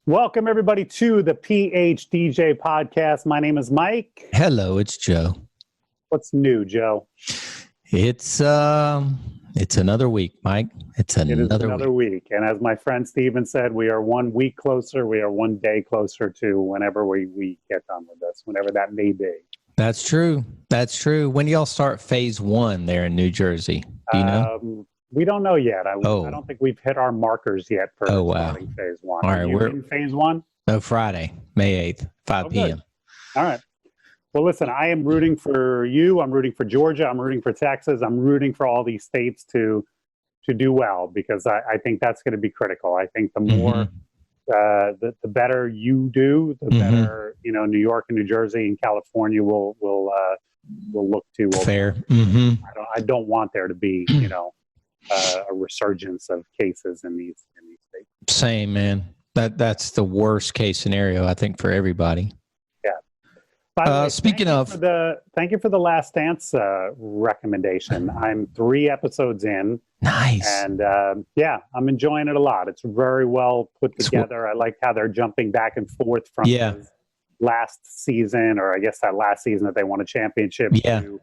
Welcome, everybody, to the PHDJ podcast. My name is Mike. Hello, it's Joe. What's new, Joe? It's another week, Mike. It is another week. And as my friend Steven said, we are 1 week closer. We are 1 day closer to whenever we get done with this, whenever that may be. That's true. That's true. When do y'all start phase one there in New Jersey? Do you know? We don't know yet. I don't think we've hit our markers yet for starting phase one. All right, we're in phase one? No, Friday, May 8th, 5 p.m. All right. Well, listen, I am rooting for you. I'm rooting for Georgia. I'm rooting for Texas. I'm rooting for all these states to do well, because I think that's going to be critical. I think the more, the better you do, the better, New York and New Jersey and California will look to. Fair. I don't want there to be, a resurgence of cases in these states. Same, man. That's the worst case scenario, I think, for everybody. Yeah. By the way, thank you for the Last Dance recommendation. I'm 3 episodes in. Nice. And I'm enjoying it a lot. It's very well put together. I like how they're jumping back and forth from his last season, or I guess that last season that they won a championship, to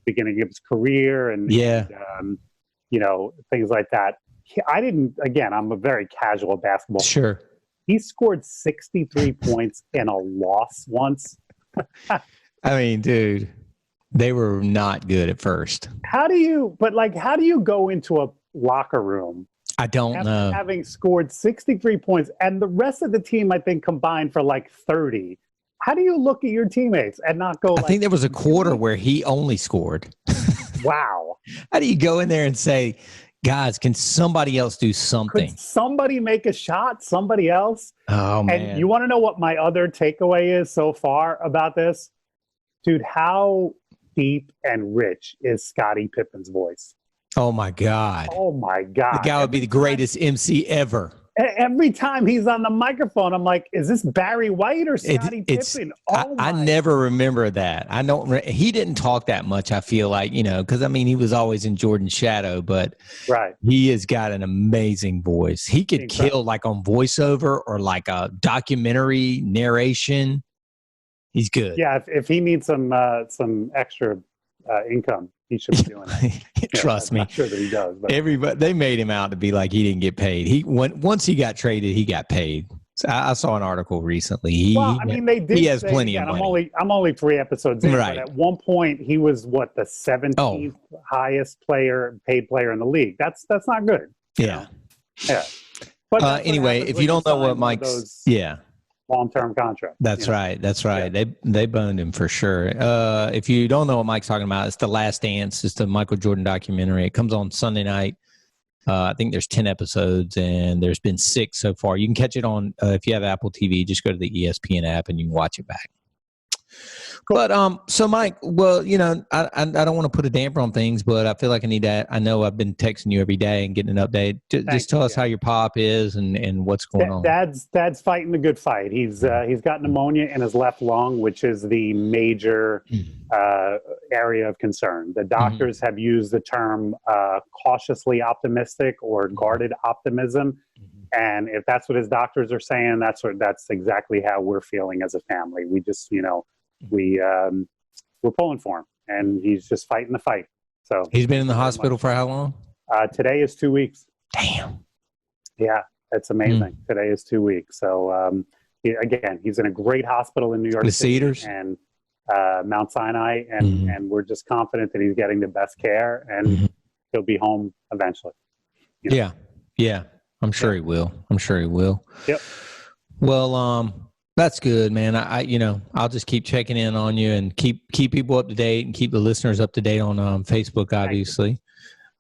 beginning of his career, and things like that. I'm a very casual basketball. Sure. He scored 63 points in a loss once. I mean, dude, they were not good at first. How do you go into a locker room? I don't know. Having scored 63 points, and the rest of the team, I think, combined for like 30. How do you look at your teammates and not go? I think there was a quarter where he only scored. Wow. How do you go in there and say, guys, can somebody else do something? Could somebody make a shot? Somebody else? Oh, man. And you want to know what my other takeaway is so far about this? Dude, how deep and rich is Scottie Pippen's voice? Oh, my God. Oh, my God. The guy would be the greatest MC ever. Every time he's on the microphone, I'm like, is this Barry White or Scottie Pippen? I never remember that. I don't. He didn't talk that much, I feel like, because, he was always in Jordan's shadow, but he has got an amazing voice. He could kill like on voiceover or like a documentary narration. He's good. Yeah, if he needs some extra income, he should be doing it. Trust me. I'm not sure that he does. But they made him out to be like he didn't get paid. Once he got traded, he got paid. So I saw an article recently. They did. He has plenty of money. I'm only 3 episodes in, right. But at one point he was the 17th highest paid player in the league. That's not good. Yeah. Yeah. But anyway, if you don't know what Mike's long-term contract. That's right. That's right. Yeah. They boned him for sure. If you don't know what Mike's talking about, it's The Last Dance. It's the Michael Jordan documentary. It comes on Sunday night. I think there's 10 episodes, and there's been 6 so far. You can catch it on, if you have Apple TV, just go to the ESPN app and you can watch it back. Cool. But so Mike, well, I don't want to put a damper on things, but I feel like I need that. I know I've been texting you every day and getting an update. Just tell us how your pop is and what's going on. Dad's fighting the good fight. He's got pneumonia in his left lung, which is the major area of concern. The doctors have used the term cautiously optimistic or guarded optimism. And if that's what his doctors are saying, that's exactly how we're feeling as a family. We just, we're pulling for him, and he's just fighting the fight. So he's been in the hospital for how long? Today is 2 weeks. Damn. Yeah, that's amazing. Today is 2 weeks. So he's in a great hospital in New York City, Cedars and Mount Sinai, and we're just confident that he's getting the best care, and he'll be home eventually. Yeah. I'm sure he will. Yep. Well, that's good, man. I'll just keep checking in on you and keep people up to date and keep the listeners up to date on Facebook, obviously.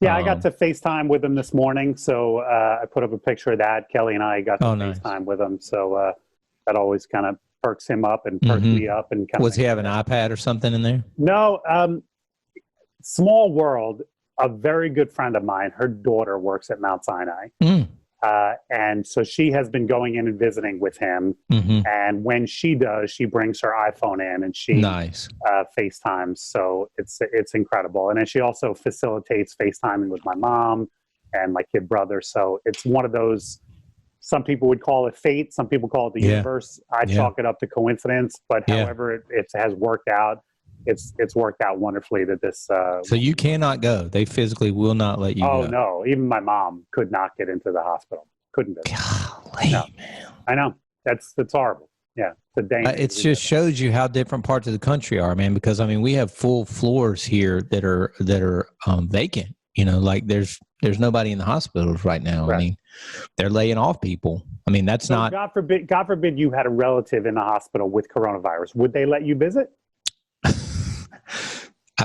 Yeah, I got to FaceTime with him this morning, so I put up a picture of that. Kelly and I got to FaceTime with him, so that always kind of perks him up and perks me up. And was he have an iPad or something in there? No. Small world. A very good friend of mine, her daughter works at Mount Sinai. And so she has been going in and visiting with him. And when she does, she brings her iPhone in and she FaceTimes. So it's incredible. And then she also facilitates FaceTiming with my mom and my kid brother. So it's one of those Some people would call it fate. Some people call it the universe. I chalk it up to coincidence, but however it has worked out, it's worked out wonderfully that this. So you cannot go. They physically will not let you go. Oh, no. Even my mom could not get into the hospital. Couldn't have. Golly, man. I know. That's horrible. Yeah. It's a danger. It just shows you how different parts of the country are, man, because, I mean, we have full floors here that are vacant. You know, like there's nobody in the hospitals right now. Right. I mean, they're laying off people. I mean, that's not. God forbid you had a relative in the hospital with coronavirus. Would they let you visit?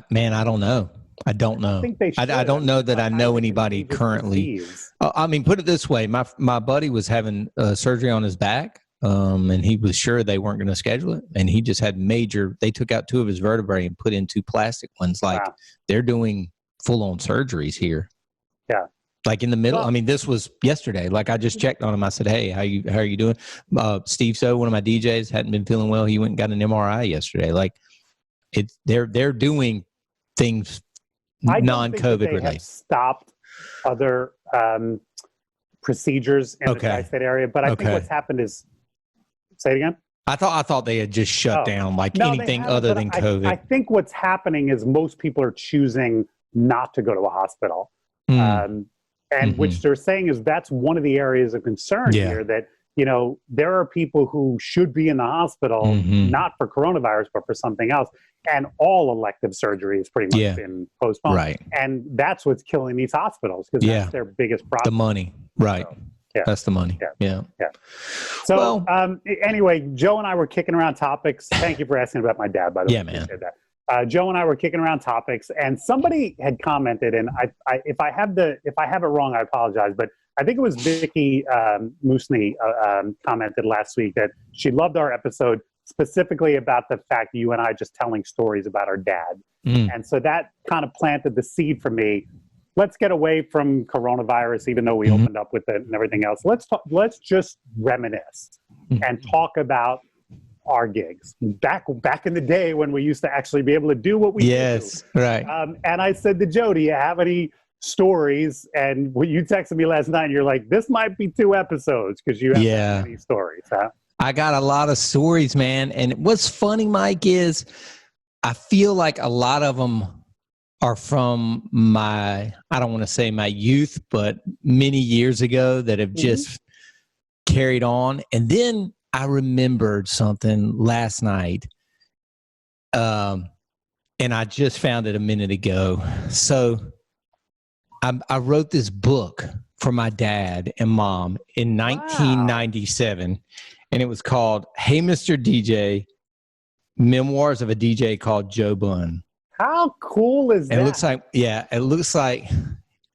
Man, I don't know. I don't know. I don't know that I know anybody currently. I mean, put it this way. My buddy was having surgery on his back, and he was sure they weren't going to schedule it. And he just had they took out 2 of his vertebrae and put in 2 plastic ones. Like they're doing full-on surgeries here. Yeah. Like in the middle. I mean, this was yesterday. Like I just checked on him. I said, hey, how are you doing? Steve So, one of my DJs, hadn't been feeling well. He went and got an MRI yesterday. Like they're doing things non-COVID related. Have stopped other procedures in the tri-state area, but I think what's happened is, say it again. I thought they had just shut down anything other than COVID. I think what's happening is most people are choosing not to go to a hospital, which they're saying is that's one of the areas of concern here, that there are people who should be in the hospital, not for coronavirus, but for something else. And all elective surgery has pretty much been postponed. Right. And that's what's killing these hospitals, because that's their biggest problem. The money. Right. So, that's the money. Yeah. So anyway, Joe and I were kicking around topics. Thank you for asking about my dad, by the way. Yeah, man. Joe and I were kicking around topics, and somebody had commented, and if I have it wrong, I apologize, but I think it was Vicky Musni commented last week that she loved our episode, specifically about the fact that you and I just telling stories about our dad. And so that kind of planted the seed for me. Let's get away from coronavirus, even though we opened up with it and everything else. Let's just reminisce and talk about our gigs back in the day when we used to actually be able to do what we do. Right. And I said to Joe, do you have any stories? And when you texted me last night, you're like, this might be 2 episodes because you have so many stories. Huh? I got a lot of stories, man. And what's funny, Mike, is I feel like a lot of them are from I don't want to say my youth, but many years ago that have just carried on. And then I remembered something last night, and I just found it a minute ago. So I wrote this book for my dad and mom in 1997, and it was called Hey, Mr. DJ, Memoirs of a DJ Called Joe Bunn. How cool is that? It looks like.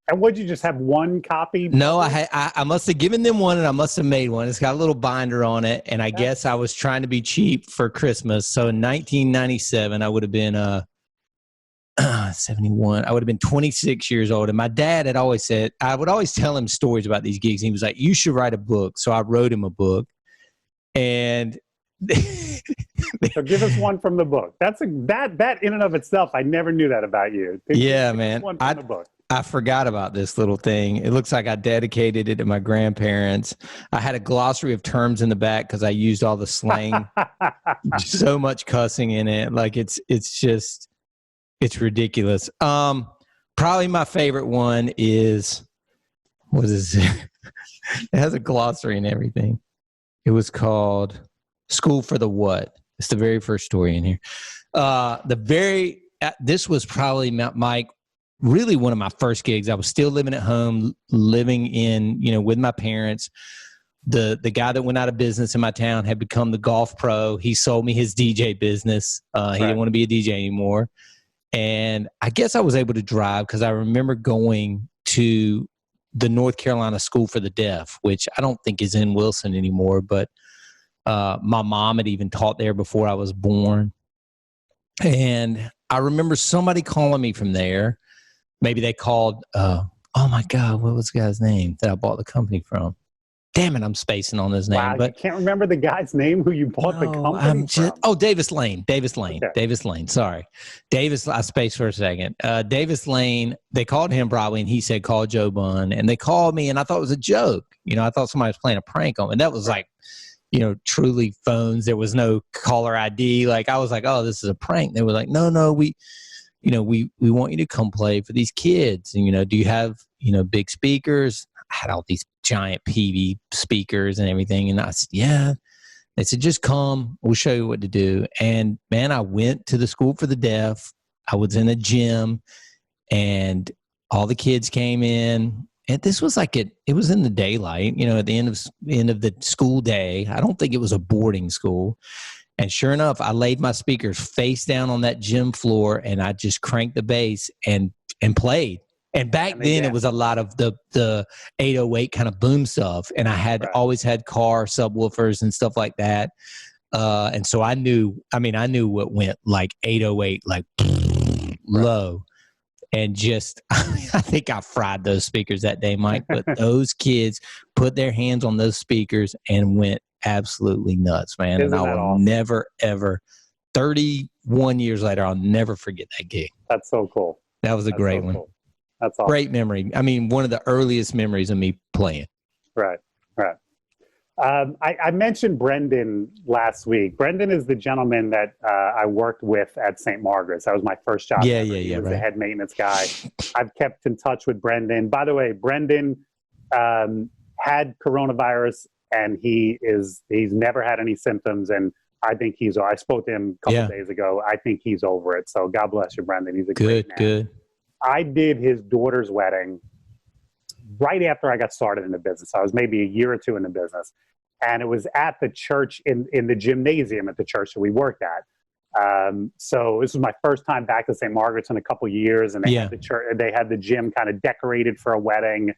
And would you just have one copy? No, I must have given them one, and I must have made one. It's got a little binder on it, and I guess I was trying to be cheap for Christmas. So in 1997, I would have been 71. I would have been 26 years old. And my dad had always said, I would always tell him stories about these gigs. And he was like, you should write a book. So I wrote him a book. And so give us one from the book. That in and of itself, I never knew that about you. Man. One from the book. I forgot about this little thing. It looks like I dedicated it to my grandparents. I had a glossary of terms in the back because I used all the slang. So much cussing in it. Like it's ridiculous. Probably my favorite one is, what is it? It has a glossary and everything. It was called School for the What? It's the very first story in here. This was probably, Mike, really one of my first gigs. I was still living at home, living in, with my parents. The guy that went out of business in my town had become the golf pro. He sold me his DJ business. He didn't want to be a DJ anymore. And I guess I was able to drive because I remember going to the North Carolina School for the Deaf, which I don't think is in Wilson anymore, but my mom had even taught there before I was born. And I remember somebody calling me from there. Maybe they called, oh my God, what was the guy's name that I bought the company from? damn it, I'm spacing on his name. Wow, but you can't remember the guy's name who you bought the company from? Davis Lane. Okay. Davis Lane. Sorry. I spaced for a second. Davis Lane, they called him probably, and he said, call Joe Bunn. And they called me, and I thought it was a joke. I thought somebody was playing a prank on me. And that was like, truly phones. There was no caller ID. Like, I was like, oh, this is a prank. They were like, no, we want you to come play for these kids. And, do you have, big speakers? I had all these giant PV speakers and everything. And I said, yeah. They said, just come. We'll show you what to do. And, man, I went to the School for the Deaf. I was in a gym, and all the kids came in. And this was like it was in the daylight, at the end of the school day. I don't think it was a boarding school. And sure enough, I laid my speakers face down on that gym floor, and I just cranked the bass and played. And back then, it was a lot of the 808 kind of boom stuff. And I had always had car subwoofers and stuff like that. And so I knew what went like 808, like low. And just, I think I fried those speakers that day, Mike. But those kids put their hands on those speakers and went absolutely nuts, man. Isn't and I will never, ever, 31 years later, I'll never forget that gig. That's so cool. That was a great one. Cool. That's awesome. Great memory. I mean, one of the earliest memories of me playing. Right. I mentioned Brendan last week. Brendan is the gentleman that I worked with at St. Margaret's. That was my first job. He was the head maintenance guy. I've kept in touch with Brendan. By the way, Brendan had coronavirus, and he's never had any symptoms. And I think I spoke to him a couple of days ago. I think he's over it. So God bless you, Brendan. He's a great man. Good. I did his daughter's wedding right after I got started in the business. I was maybe a year or two in the business. And it was at the church in the gymnasium at the church that we worked at. So this was my first time back to St. Margaret's in a couple of years. And they had the gym kind of decorated for a wedding.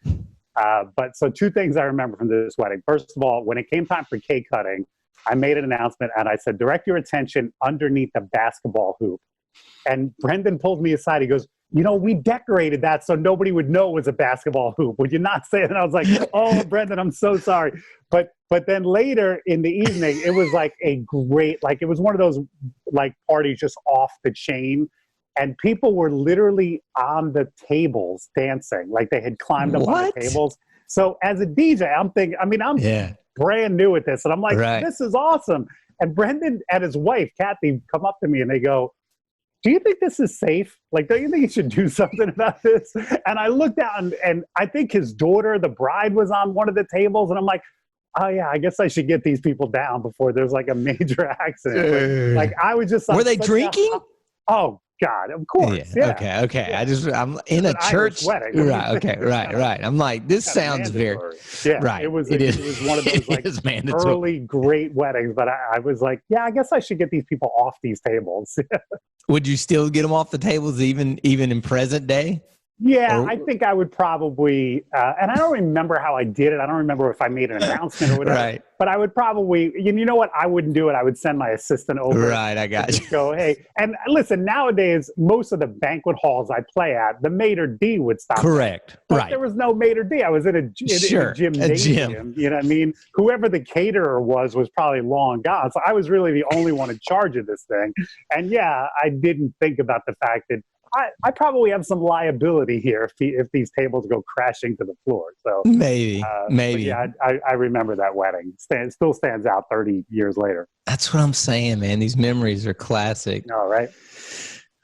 But so two things I remember from this wedding. First of all, when it came time for cake cutting, I made an announcement and I said, direct your attention underneath the basketball hoop. And Brendan pulled me aside. He goes, we decorated that so nobody would know it was a basketball hoop. Would you not say it? And I was like, oh, Brendan, I'm so sorry. But then later in the evening, it was like it was one of those like parties just off the chain. And people were literally on the tables dancing, like they had climbed up on the tables. So as a DJ, I'm thinking, I'm brand new at this. And I'm like, this is awesome. And Brendan and his wife, Kathy, come up to me and they go, do you think this is safe? Like, don't you think you should do something about this? And I looked down, and I think his daughter, the bride, was on one of the tables. And I'm like, oh, yeah, I guess I should get these people down before there's like a major accident. Like, I was just like, were they drinking? Oh, God, of course. Yeah. Okay. Yeah. I'm in a church wedding. Right. I'm like, this sounds mandatory. Very right. It was one of those like early great weddings, but I was like, yeah, I guess I should get these people off these tables. Would you still get them off the tables even in present day? Yeah, I think I would probably, and I don't remember how I did it. I don't remember if I made an announcement or whatever. Right. But I would probably, you know what? I wouldn't do it. I would send my assistant over. Right, I got you. Go, hey. And listen, nowadays, most of the banquet halls I play at, the maitre d' would stop. Correct. But there was no maitre d'. I was in a gymnasium. A gym. You know what I mean? Whoever the caterer was probably long gone. So I was really the only one in charge of this thing. And yeah, I didn't think about the fact that I probably have some liability here if these tables go crashing to the floor. So maybe. Yeah, I remember that wedding. It still stands out 30 years later. That's what I'm saying, man. These memories are classic. All right.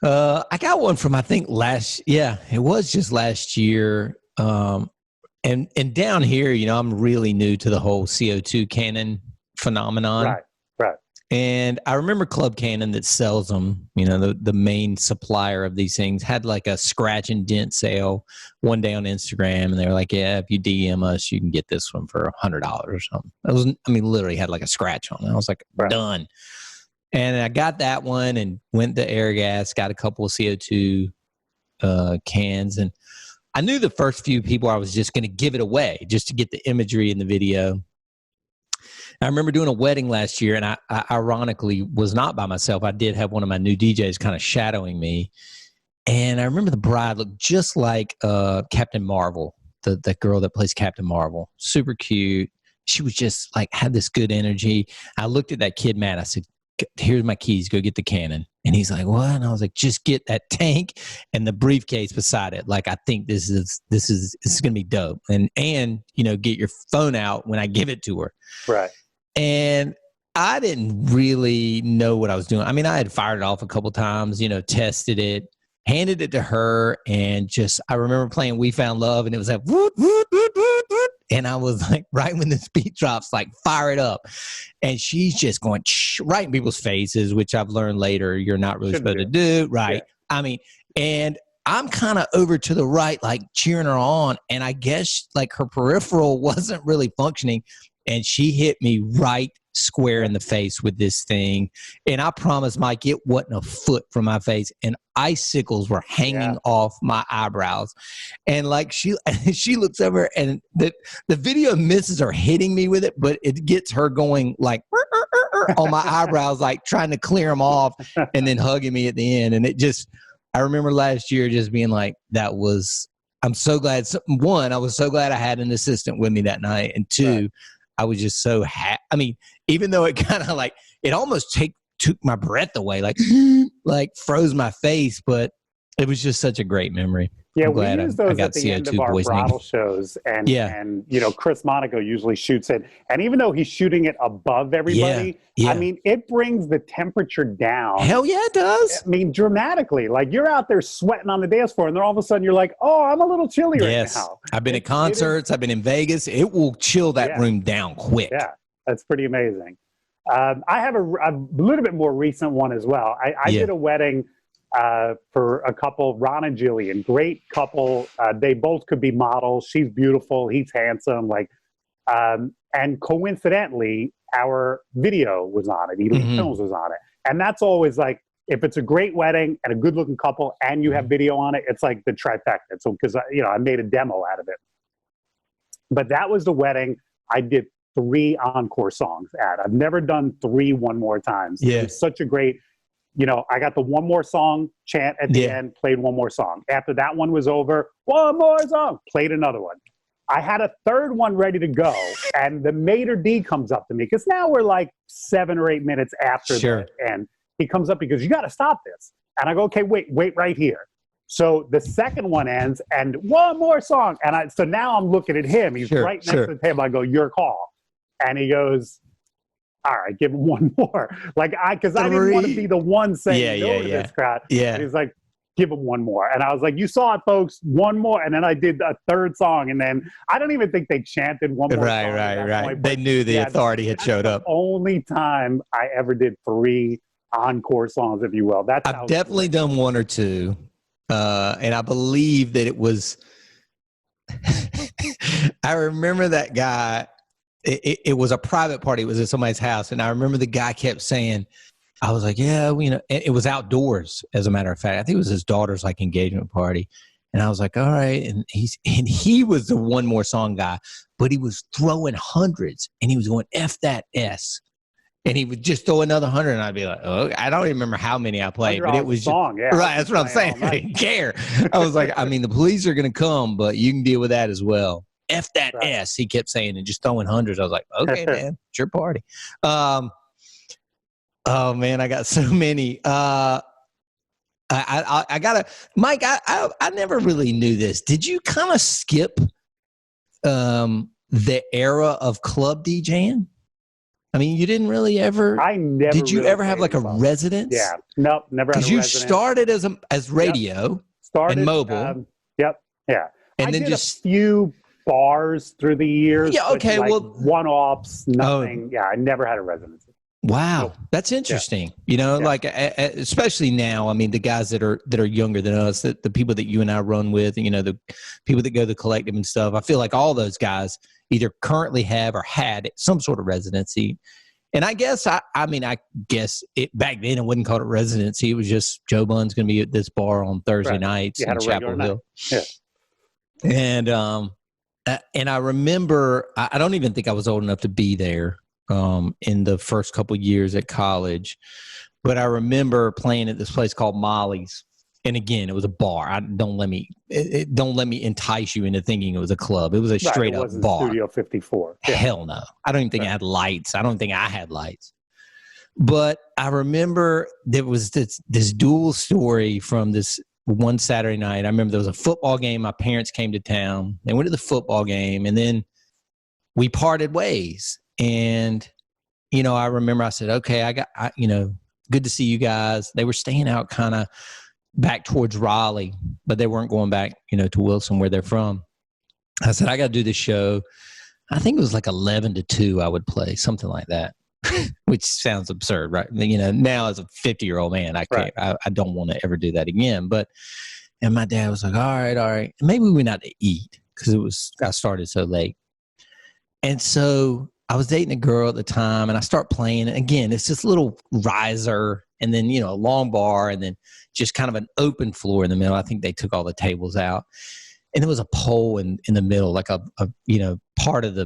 I got one from, I think it was just last year. And down here, I'm really new to the whole CO2 cannon phenomenon. Right. And I remember Club Cannon that sells them, the main supplier of these things, had like a scratch and dent sale one day on Instagram. And they were like, yeah, if you DM us, you can get this one for $100 or something. Literally had like a scratch on it. I was like, done. And I got that one and went to Airgas, got a couple of CO2 cans. And I knew the first few people I was just going to give it away just to get the imagery in the video. I remember doing a wedding last year, and I ironically was not by myself. I did have one of my new DJs kind of shadowing me. And I remember the bride looked just like Captain Marvel, the girl that plays Captain Marvel. Super cute, she was just like, had this good energy. I looked at that kid, Matt. I said, here's my keys. Go get the cannon. And he's like, what? And I was like, just get that tank and the briefcase beside it. Like, I think this is going to be dope. And, get your phone out when I give it to her. Right. And I didn't really know what I was doing. I mean, I had fired it off a couple times, tested it, handed it to her, and I remember playing We Found Love, and it was like, woot, woot, woot, woot, woot. And I was like, right when this beat drops, like, fire it up. And she's just going right in people's faces, which I've learned later you're not really supposed to do. Right. Yeah. I mean, and I'm kind of over to the right, like cheering her on. And I guess like her peripheral wasn't really functioning. And she hit me right square in the face with this thing. And I promise, Mike, it wasn't a foot from my face. And icicles were hanging off my eyebrows. And like she looks over and the video misses her hitting me with it, but it gets her going like on my eyebrows, like trying to clear them off and then hugging me at the end. And I remember last year just being like, I'm so glad. One, I was so glad I had an assistant with me that night. And two, I was just so happy. I mean, even though it kind of like, it almost took my breath away, like froze my face, but it was just such a great memory. Yeah, we use those at the end of our throttle shows, and Chris Monaco usually shoots it. And even though he's shooting it above everybody, I mean, it brings the temperature down. Hell yeah, it does. I mean, dramatically. Like, you're out there sweating on the dance floor, and then all of a sudden you're like, oh, I'm a little chilly right now. I've been at concerts. I've been in Vegas. It will chill that room down quick. Yeah, that's pretty amazing. I have a little bit more recent one as well. I did a wedding for a couple, Ron and Jillian, great couple. They both could be models. She's beautiful. He's handsome. And coincidentally, our video was on it. Elite Films was on it. And that's always like, if it's a great wedding and a good looking couple and you have video on it, it's like the trifecta. So, because, I made a demo out of it. But that was the wedding I did 3 encore songs at. I've never done 3 one more times. Yeah. It was such a great, I got the one more song chant at the end, played one more song. After that one was over, one more song, played another one. I had a third one ready to go, and the maitre d' comes up to me, because now we're like 7 or 8 minutes after the end. He comes up because you got to stop this. And I go, okay, wait right here. So the second one ends, and one more song. And so now I'm looking at him. He's right next to the table. I go, your call. And he goes, all right, give him one more. Because I didn't want to be the one saying no to this crowd. Yeah. And he's like, give him one more. And I was like, you saw it, folks, one more. And then I did a third song. And then I don't even think they chanted one more song. Right. They knew the authority had showed up. The only time I ever did 3 encore songs, if you will. I've definitely done 1 or 2. And I believe that it was, I remember that guy. It was a private party. It was at somebody's house. And I remember the guy kept saying, I was like, it was outdoors, as a matter of fact. I think it was his daughter's engagement party. And I was like, all right. And he was the one more song guy, but he was throwing hundreds and he was going F that S. And he would just throw another 100 and I'd be like, oh, I don't even remember how many I played, but it was song. Right. That's what I'm saying. I didn't care. I was like, the police are going to come, but you can deal with that as well. F that S, he kept saying, and just throwing hundreds. I was like, okay, man, it's your party. Oh man, I got so many. I gotta, Mike. I never really knew this. Did you kind of skip the era of club DJing? I mean, you didn't really ever. I never. Did you ever have a residence? Yeah, nope, never. Because you started as radio, and mobile. Yeah, and then did just a few bars through the years. Yeah, okay, one-offs, nothing. Yeah, I never had a residency. Wow, that's interesting. Especially now. I mean, the guys that are younger than us, the people that you and I run with, the people that go to the collective and stuff. I feel like all those guys either currently have or had some sort of residency. And I guess I guess it back then it wasn't called a residency. It was just Joe Bunn's going to be at this bar on Thursday nights in Chapel Hill. Yeah. And I remember, I don't even think I was old enough to be there in the first couple years at college, but I remember playing at this place called Molly's, And again, it was a bar. Don't let me entice you into thinking it was a club. It was a straight up bar. Studio 54. Yeah. Hell no. I don't even think it had lights. I don't think I had lights. But I remember there was this dual story from this one Saturday night. I remember there was a football game. My parents came to town. They went to the football game, and then we parted ways. And, I remember I said, okay, good to see you guys. They were staying out kind of back towards Raleigh, but they weren't going back, to Wilson where they're from. I said, I got to do this show. I think it was like 11 to 2 I would play, something like that, which sounds absurd, right? Now as a 50-year-old man, I can't, I don't want to ever do that again. And my dad was like, all right. And maybe we went out to eat because I started so late. And so I was dating a girl at the time, and I start playing. And again, it's this little riser, and then, a long bar, and then just kind of an open floor in the middle. I think they took all the tables out. And there was a pole in the middle, like a part of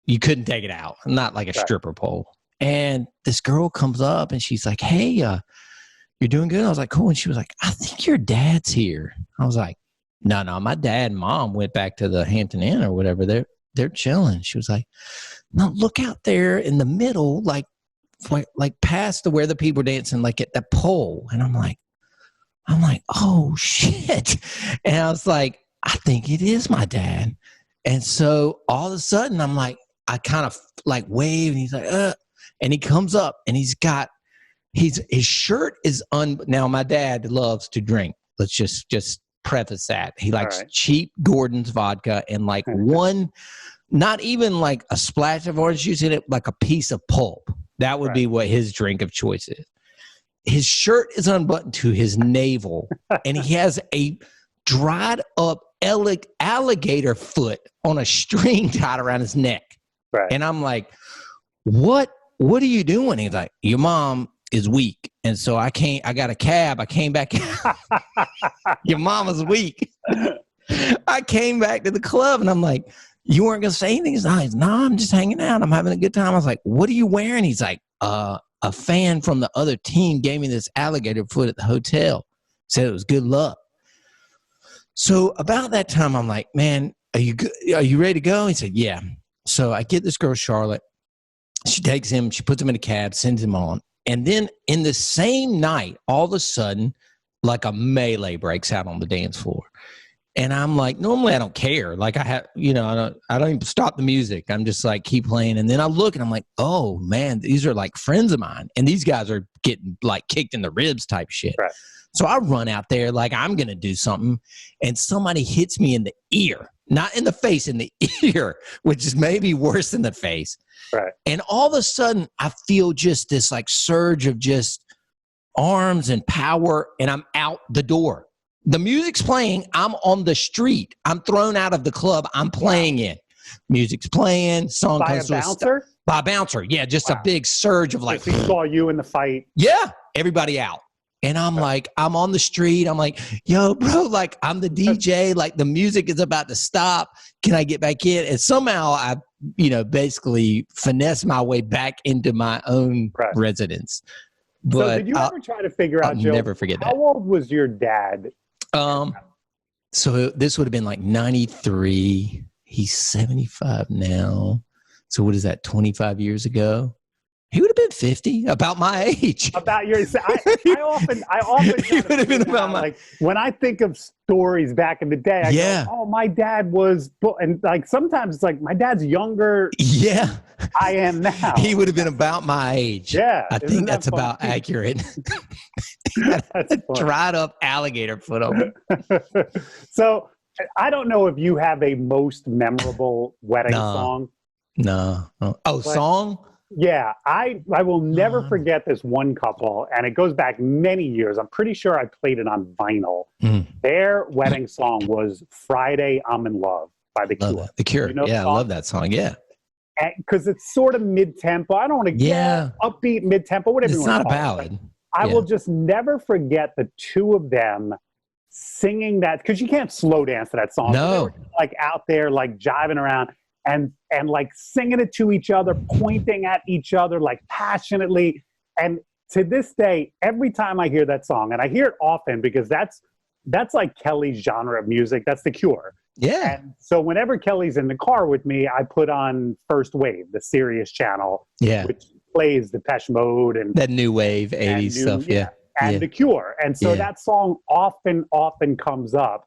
you couldn't take it out, not like a stripper pole. And this girl comes up, and she's like, hey, you're doing good? I was like, cool. And she was like, I think your dad's here. I was like, no, my dad and mom went back to the Hampton Inn or whatever. They're chilling. She was like, no, look out there in the middle, like past to where the people are dancing, like at the pole. And I'm like, oh shit. And I was like, I think it is my dad. And so all of a sudden I'm like, I kind of like wave, and he's like, and he comes up, and his shirt is now my dad loves to drink. Let's just preface that. He likes cheap Gordon's vodka and like one, not even like a splash of orange juice in it, like a piece of pulp. That would be what his drink of choice is. His shirt is unbuttoned to his navel, and he has a dried up alligator foot on a string tied around his neck. Right. And I'm like, what are you doing? He's like, your mom is weak. And so I got a cab. I came back. Your mama's weak. I came back to the club, and I'm like, you weren't going to say anything? He's like, no, I'm just hanging out. I'm having a good time. I was like, what are you wearing? He's like, a fan from the other team gave me this alligator foot at the hotel. Said it was good luck. So about that time, I'm like, man, are you good? Are you ready to go? He said, yeah. So I get this girl, Charlotte. She takes him. She puts him in a cab, sends him on. And then in the same night, all of a sudden, like a melee breaks out on the dance floor. And I'm like, normally I don't care. Like I don't even stop the music. I'm just like, keep playing. And then I look, and I'm like, oh man, these are like friends of mine. And these guys are getting like kicked in the ribs type shit. Right. So I run out there like I'm going to do something. And somebody hits me in the ear, not in the face, in the ear, which is maybe worse than the face. Right. And all of a sudden I feel just this like surge of just arms and power, and I'm out the door. The music's playing. I'm on the street. I'm thrown out of the club I'm playing in. Music's playing. Song by comes a bouncer? By a bouncer. Yeah, just a big surge of like. He saw you in the fight. Yeah, everybody out. And I'm like, I'm on the street. I'm like, yo, bro, like I'm the DJ. Like the music is about to stop. Can I get back in? And somehow I, basically finesse my way back into my own residence. But so did you ever try to figure out, Joe, never forget that. How old was your dad? So this would have been like 93. He's 75 now. So what is that, 25 years ago? He would have been 50, about my age. About your, I often he would have been about my, like when I think of stories back in the day, I go, oh, my dad was, and like sometimes it's like my dad's younger. Yeah, I am now. He would have been about my age. Yeah, I think that's about accurate. That's dried up alligator foot on. So I don't know if you have a most memorable wedding song. No. Oh, song. Yeah, I will never forget this one couple, and it goes back many years. I'm pretty sure I played it on vinyl. Their wedding song was Friday, I'm in Love by The Cure. The Cure, I love that song, yeah. Because it's sort of mid-tempo. I don't want to get upbeat, mid-tempo, whatever you want to call it. It's not a ballad. I will just never forget the two of them singing that, because you can't slow dance to that song. No. They were like out there, like jiving around. And like singing it to each other, pointing at each other like passionately. And to this day, every time I hear that song, and I hear it often because that's that's like Kelly's genre of music. That's The Cure. Yeah. And so whenever Kelly's in the car with me, I put on First Wave, the Sirius channel, which plays Depeche Mode and that new wave 80s stuff. Yeah. And The Cure. And so that song often comes up.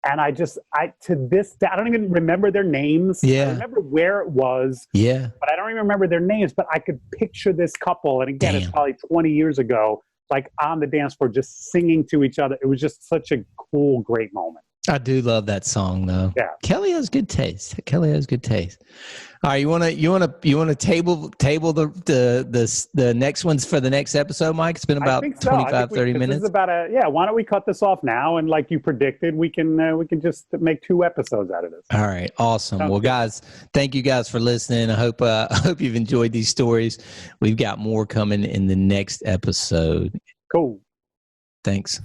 And to this day, I don't even remember their names. Yeah. I remember where it was. Yeah. But I don't even remember their names. But I could picture this couple. And again, it's probably 20 years ago, like on the dance floor, just singing to each other. It was just such a cool, great moment. I do love that song though. Yeah. Kelly has good taste. All right, you wanna table the next ones for the next episode, Mike? It's been about 25, 30 minutes. This is about why don't we cut this off now? And like you predicted, we can just make 2 episodes out of this. All right, awesome. Well, guys, thank you guys for listening. I hope you've enjoyed these stories. We've got more coming in the next episode. Cool. Thanks.